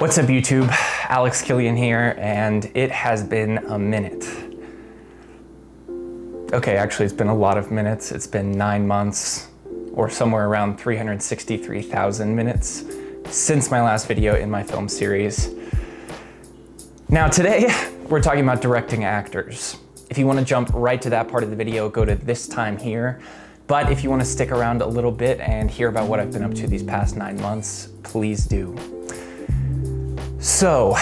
What's up YouTube? Alex Killian here, and it has been a minute. Okay, actually it's been a lot of minutes. It's been 9 months, or somewhere around 363,000 minutes since my last video in my film series. Now today, we're talking about directing actors. If you want to jump right to that part of the video, go to this time here. But if you want to stick around a little bit and hear about what I've been up to these past 9 months, please do. So,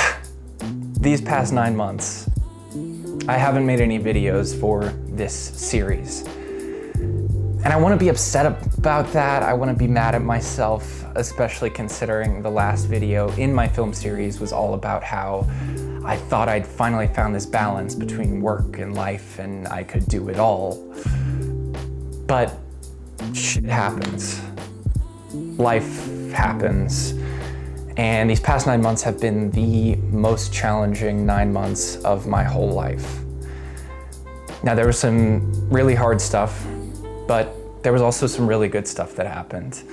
these past 9 months, I haven't made any videos for this series. And I want to be upset about that. I want to be mad at myself, especially considering the last video in my film series was all about how I thought I'd finally found this balance between work and life and I could do it all. But shit happens. Life happens. And these past 9 months have been the most challenging 9 months of my whole life. Now there was some really hard stuff, but there was also some really good stuff that happened.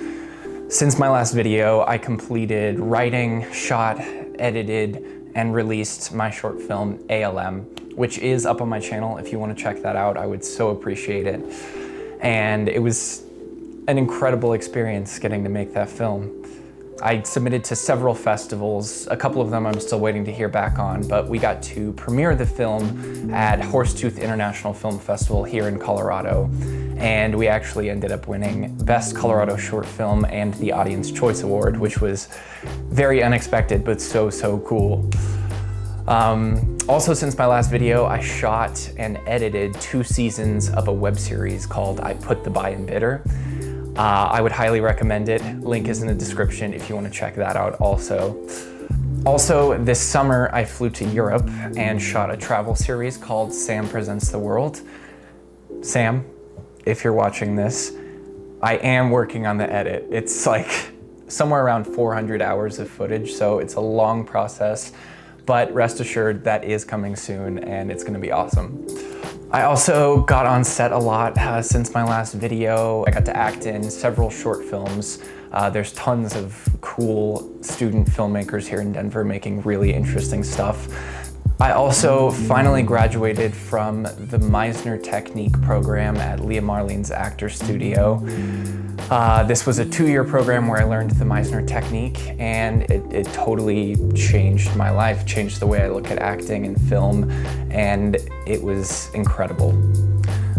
Since my last video, I completed writing, shot, edited, and released my short film, ALM, which is up on my channel. If you want to check that out, I would so appreciate it. And it was an incredible experience getting to make that film. I submitted to several festivals. A couple of them I'm still waiting to hear back on, but we got to premiere the film at Horsetooth International Film Festival here in Colorado. And we actually ended up winning Best Colorado Short Film and the Audience Choice Award, which was very unexpected, but so cool. Also, since my last video, I shot and edited 2 seasons of a web series called I Put the Buy in Bidder. I would highly recommend it. Link is in the description if you want to check that out also. Also, this summer I flew to Europe and shot a travel series called Sam Presents the World. Sam, if you're watching this, I am working on the edit. It's like somewhere around 400 hours of footage, so it's a long process, but rest assured that is coming soon and it's gonna be awesome. I also got on set a lot since my last video. I got to act in several short films. There's tons of cool student filmmakers here in Denver making really interesting stuff. I also finally graduated from the Meisner Technique program at Leah Marlene's Actor Studio. This was a 2-year program where I learned the Meisner Technique, and it totally changed my life, changed the way I look at acting and film, and it was incredible.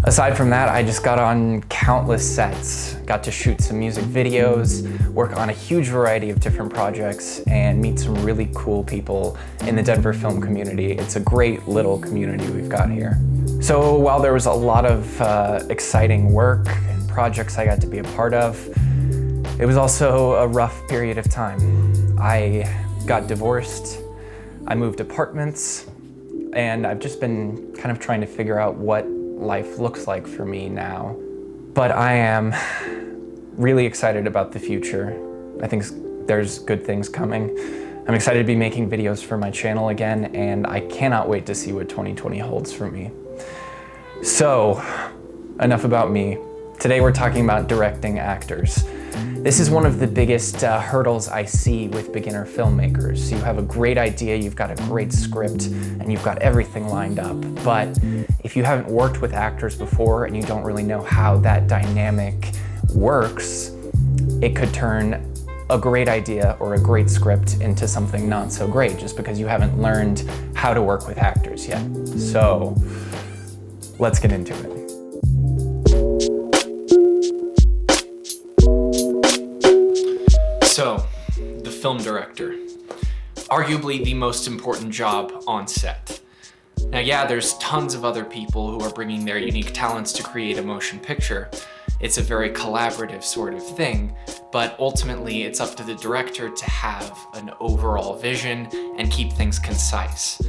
Aside from that, I just got on countless sets, got to shoot some music videos, work on a huge variety of different projects, and meet some really cool people in the Denver film community. It's a great little community we've got here. So while there was a lot of exciting work and projects I got to be a part of, it was also a rough period of time. I got divorced, I moved apartments, and I've just been kind of trying to figure out what life looks like for me now. But I am really excited about the future. I think there's good things coming. I'm excited to be making videos for my channel again, and I cannot wait to see what 2020 holds for me. So, enough about me. Today we're talking about directing actors. This is one of the biggest hurdles I see with beginner filmmakers. You have a great idea, you've got a great script, and you've got everything lined up. But if you haven't worked with actors before and you don't really know how that dynamic works, it could turn a great idea or a great script into something not so great just because you haven't learned how to work with actors yet. So, let's get into it. So, the film director. Arguably the most important job on set. Now yeah, there's tons of other people who are bringing their unique talents to create a motion picture. It's a very collaborative sort of thing, but ultimately it's up to the director to have an overall vision and keep things concise.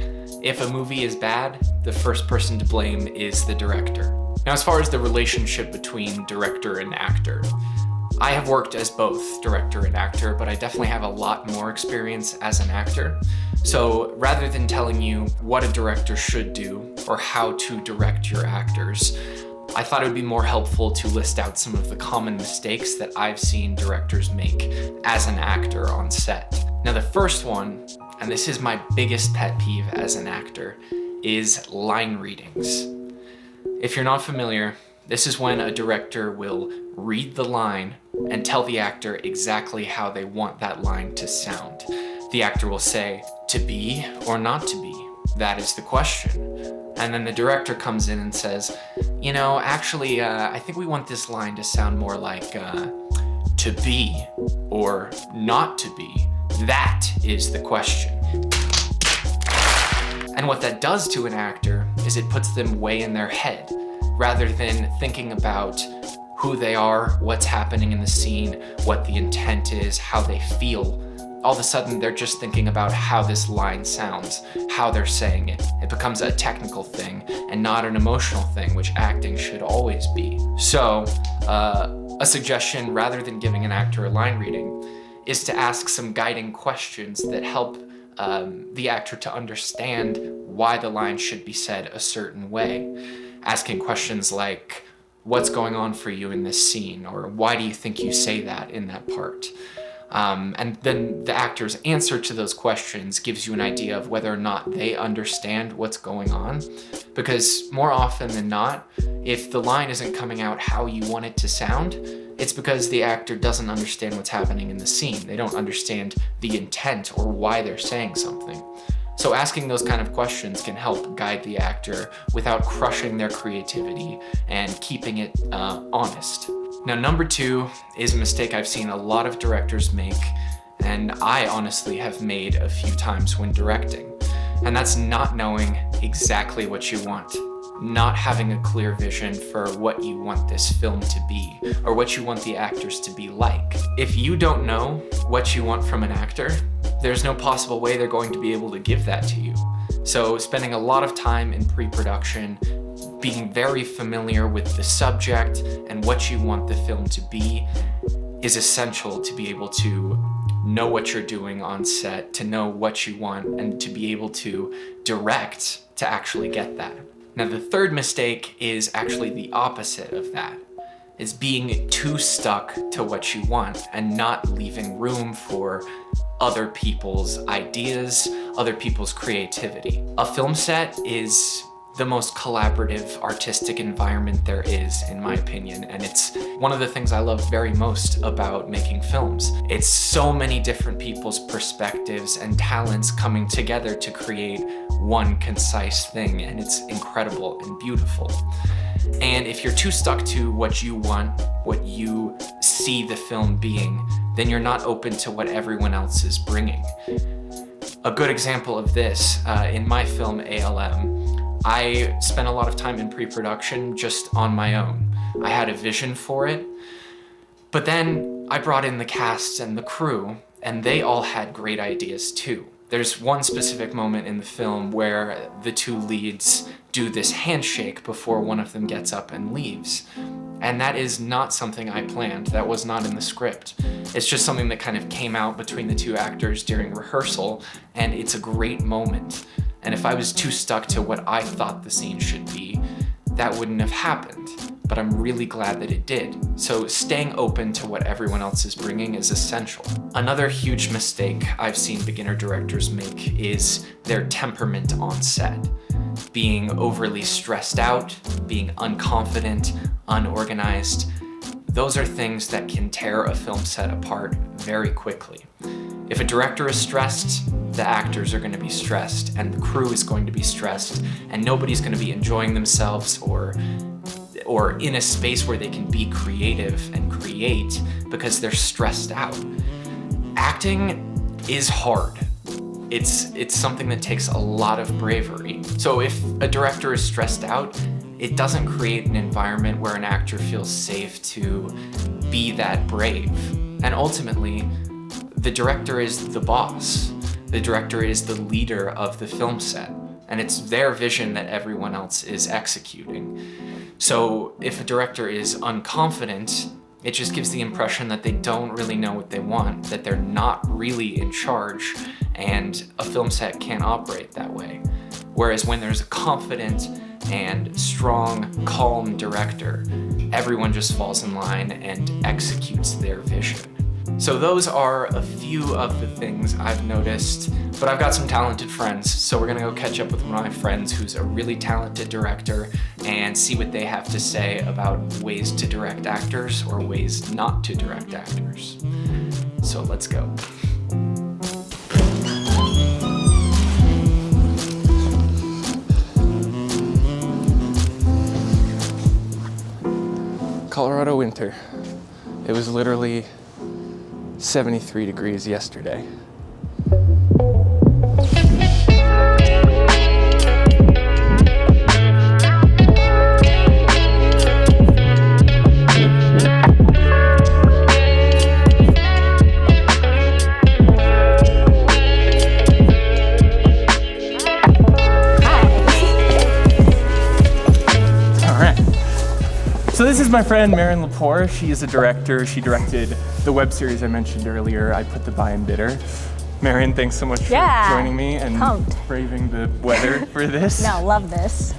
If a movie is bad, the first person to blame is the director. Now as far as the relationship between director and actor, I have worked as both director and actor, but I definitely have a lot more experience as an actor. So rather than telling you what a director should do or how to direct your actors, I thought it would be more helpful to list out some of the common mistakes that I've seen directors make as an actor on set. Now the first one, and this is my biggest pet peeve as an actor, is line readings. If you're not familiar, this is when a director will read the line and tell the actor exactly how they want that line to sound. The actor will say, "To be or not to be? That is the question." And then the director comes in and says, "You know, actually, I think we want this line to sound more like, to be or not to be. That is the question." And what that does to an actor is it puts them way in their head, rather than thinking about who they are, what's happening in the scene, what the intent is, how they feel. All of a sudden, they're just thinking about how this line sounds, how they're saying it. It becomes a technical thing and not an emotional thing, which acting should always be. So, a suggestion, rather than giving an actor a line reading, is to ask some guiding questions that help the actor to understand why the line should be said a certain way. Asking questions like, "What's going on for you in this scene?" or "Why do you think you say that in that part?" And then the actor's answer to those questions gives you an idea of whether or not they understand what's going on. Because more often than not, if the line isn't coming out how you want it to sound, it's because the actor doesn't understand what's happening in the scene. They don't understand the intent or why they're saying something. So asking those kind of questions can help guide the actor without crushing their creativity and keeping it honest. Now, number two is a mistake I've seen a lot of directors make, and I honestly have made a few times when directing. And that's not knowing exactly what you want. Not having a clear vision for what you want this film to be, or what you want the actors to be like. If you don't know what you want from an actor, there's no possible way they're going to be able to give that to you. So spending a lot of time in pre-production, being very familiar with the subject and what you want the film to be is essential to be able to know what you're doing on set, to know what you want, and to be able to direct to actually get that. Now, the third mistake is actually the opposite of that, is being too stuck to what you want and not leaving room for other people's ideas, other people's creativity. A film set is the most collaborative artistic environment there is, in my opinion, and it's one of the things I love very most about making films. It's so many different people's perspectives and talents coming together to create one concise thing, and it's incredible and beautiful. And if you're too stuck to what you want, what you see the film being, then you're not open to what everyone else is bringing. A good example of this, in my film ALM, I spent a lot of time in pre-production just on my own. I had a vision for it, but then I brought in the cast and the crew, and they all had great ideas too. There's one specific moment in the film where the two leads do this handshake before one of them gets up and leaves. And that is not something I planned. That was not in the script. It's just something that kind of came out between the two actors during rehearsal, and it's a great moment. And if I was too stuck to what I thought the scene should be, that wouldn't have happened. But I'm really glad that it did. So staying open to what everyone else is bringing is essential. Another huge mistake I've seen beginner directors make is their temperament on set. Being overly stressed out, being unconfident, unorganized. Those are things that can tear a film set apart very quickly. If a director is stressed, the actors are going to be stressed, and the crew is going to be stressed, and nobody's going to be enjoying themselves or in a space where they can be creative and create because they're stressed out. Acting is hard. It's something that takes a lot of bravery. So if a director is stressed out, it doesn't create an environment where an actor feels safe to be that brave. And ultimately, the director is the boss. The director is the leader of the film set, and it's their vision that everyone else is executing. So if a director is unconfident, it just gives the impression that they don't really know what they want, that they're not really in charge, and a film set can't operate that way. Whereas when there's a confident and strong, calm director, everyone just falls in line and executes their vision. So those are a few of the things I've noticed, but I've got some talented friends, so we're gonna go catch up with one of my friends who's a really talented director and see what they have to say about ways to direct actors or ways not to direct actors. So let's go. Colorado winter. It was literally 73 degrees yesterday. So this is my friend Marin Lepore. She is a director. She directed the web series I mentioned earlier, I Put the Buy in Bidder. Marin, thanks so much for joining me and braving the weather for this. No, love this.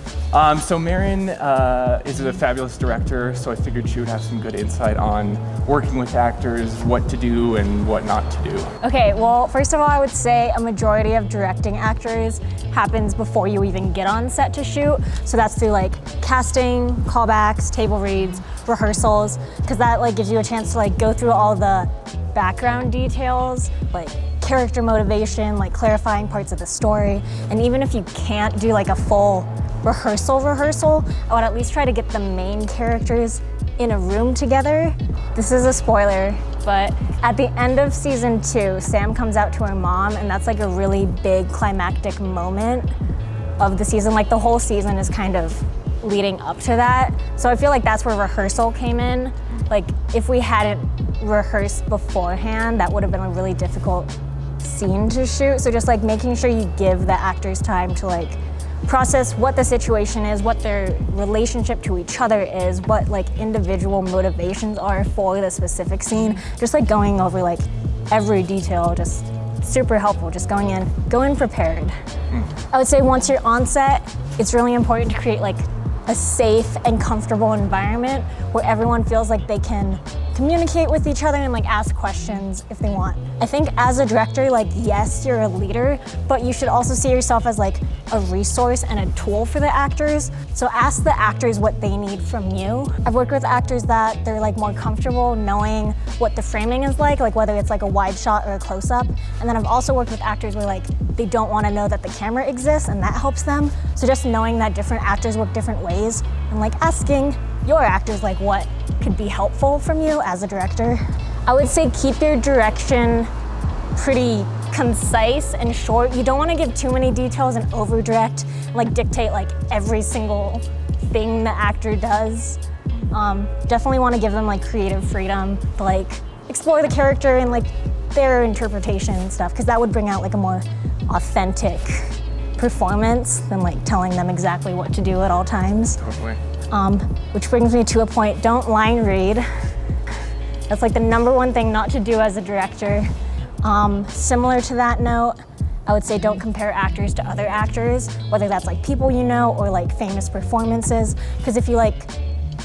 So Marin is a fabulous director, so I figured she would have some good insight on working with actors, what to do and what not to do. Okay, well, first of all, I would say a majority of directing actors happens before you even get on set to shoot. So that's through like casting, callbacks, table reads, rehearsals, because that like gives you a chance to like go through all the background details, like character motivation, like clarifying parts of the story. And even if you can't do like a full rehearsal, I would at least try to get the main characters in a room together. This is a spoiler, but at the end of season 2, Sam comes out to her mom, and that's like a really big climactic moment of the season. Like the whole season is kind of leading up to that. So I feel like that's where rehearsal came in. Like if we hadn't rehearsed beforehand, that would have been a really difficult scene to shoot. So just like making sure you give the actors time to like process what the situation is, what their relationship to each other is, what like individual motivations are for the specific scene. Just like going over like every detail, just super helpful, just going in prepared. I would say once you're on set, it's really important to create like a safe and comfortable environment where everyone feels like they can communicate with each other and like ask questions if they want. I think as a director, like yes, you're a leader, but you should also see yourself as like a resource and a tool for the actors. So ask the actors what they need from you. I've worked with actors that they're like more comfortable knowing what the framing is like whether it's like a wide shot or a close-up. And then I've also worked with actors where like they don't want to know that the camera exists, and that helps them. So just knowing that different actors work different ways and like asking your actors like what could be helpful from you as a director. I would say keep your direction pretty concise and short. You don't want to give too many details and over-direct, like dictate like every single thing the actor does. Definitely want to give them like creative freedom, like explore the character and like their interpretation and stuff, because that would bring out like a more authentic performance than like telling them exactly what to do at all times. Totally. Which brings me to a point, don't line read. That's like the #1 thing not to do as a director. Similar to that note, I would say don't compare actors to other actors, whether that's like people you know or like famous performances. Because if you like,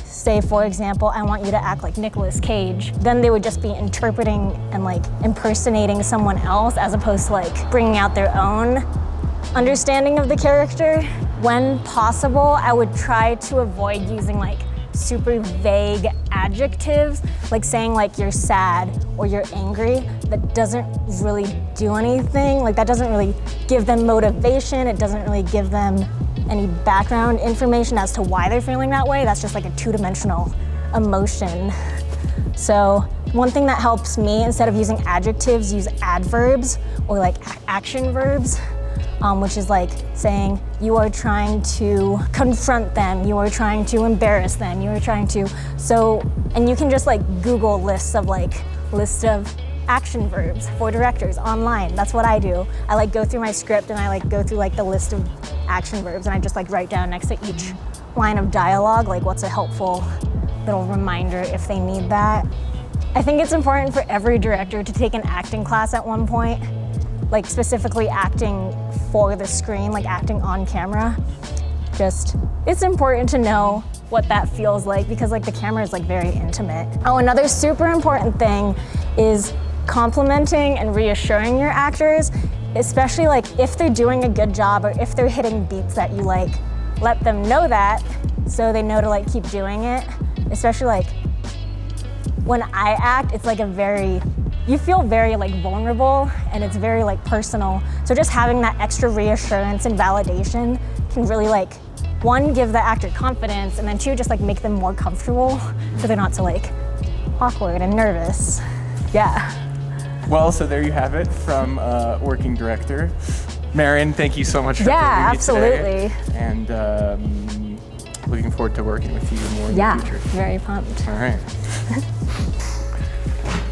say for example, I want you to act like Nicolas Cage, then they would just be interpreting and like impersonating someone else as opposed to like bringing out their own understanding of the character. When possible, I would try to avoid using like super vague adjectives, like saying like you're sad or you're angry. That doesn't really do anything. Like that doesn't really give them motivation. It doesn't really give them any background information as to why they're feeling that way. That's just like a two-dimensional emotion. So one thing that helps me, instead of using adjectives, use adverbs or like action verbs. Which is like saying you are trying to confront them, you are trying to embarrass them, you are trying to, and you can just like Google lists of action verbs for directors online. That's what I do. I like go through my script and I like go through like the list of action verbs, and I just like write down next to each line of dialogue like what's a helpful little reminder if they need that. I think it's important for every director to take an acting class at one point, like specifically acting for the screen, like acting on camera. It's important to know what that feels like, because like the camera is like very intimate. Oh, another super important thing is complimenting and reassuring your actors, especially like if they're doing a good job or if they're hitting beats that you like, let them know that so they know to like keep doing it. Especially like when I act, it's like you feel very like vulnerable and it's very like personal. So just having that extra reassurance and validation can really like, one, give the actor confidence, and then two, just like make them more comfortable so they're not so like awkward and nervous. Yeah. Well, so there you have it from working director. Marion, thank you so much for joining me absolutely. today. And looking forward to working with you more in the future. Very pumped. All right.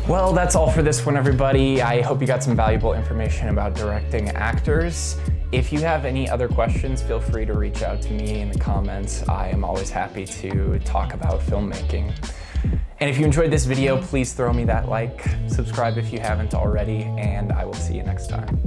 Well, that's all for this one, everybody. I hope you got some valuable information about directing actors. If you have any other questions, feel free to reach out to me in the comments. I am always happy to talk about filmmaking. And if you enjoyed this video, please throw me that like, subscribe if you haven't already, and I will see you next time.